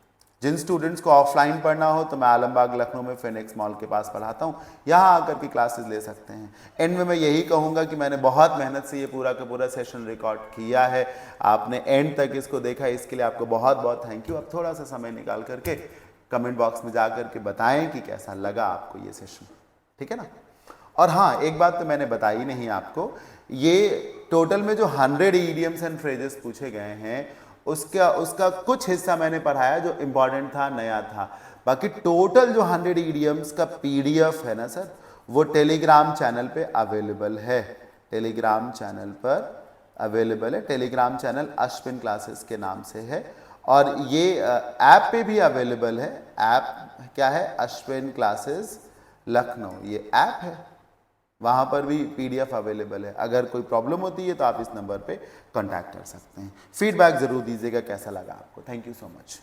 जिन स्टूडेंट्स को ऑफलाइन पढ़ना हो तो मैं आलमबाग लखनऊ में फिनिक्स मॉल के पास पढ़ाता हूँ, यहाँ आकर के क्लासेस ले सकते हैं। एंड में मैं यही कहूँगा कि मैंने बहुत मेहनत से ये पूरा का पूरा सेशन रिकॉर्ड किया है, आपने एंड तक इसको देखा, इसके लिए आपको बहुत बहुत थैंक यू। अब थोड़ा सा समय निकाल करके कमेंट बॉक्स में जा करके बताएं कि कैसा लगा आपको ये सेशन, ठीक है ना। और हाँ, एक बात तो मैंने बताई नहीं आपको, ये टोटल में जो 100 ईडियम्स एंड फ्रेजेस पूछे गए हैं, उसका कुछ हिस्सा मैंने पढ़ाया जो इम्पॉर्टेंट था, नया था। बाकी टोटल जो 100 ईडियम्स का पीडीएफ है ना सर, वो टेलीग्राम चैनल पे अवेलेबल है, टेलीग्राम चैनल पर अवेलेबल है। टेलीग्राम चैनल अश्विन क्लासेस के नाम से है, और ये ऐप पे भी अवेलेबल है। ऐप क्या है? अश्विन क्लासेस लखनऊ, ये ऐप है, वहाँ पर भी पीडीएफ अवेलेबल है। अगर कोई प्रॉब्लम होती है तो आप इस नंबर पे कांटेक्ट कर सकते हैं। फीडबैक ज़रूर दीजिएगा कैसा लगा आपको। Thank you so much.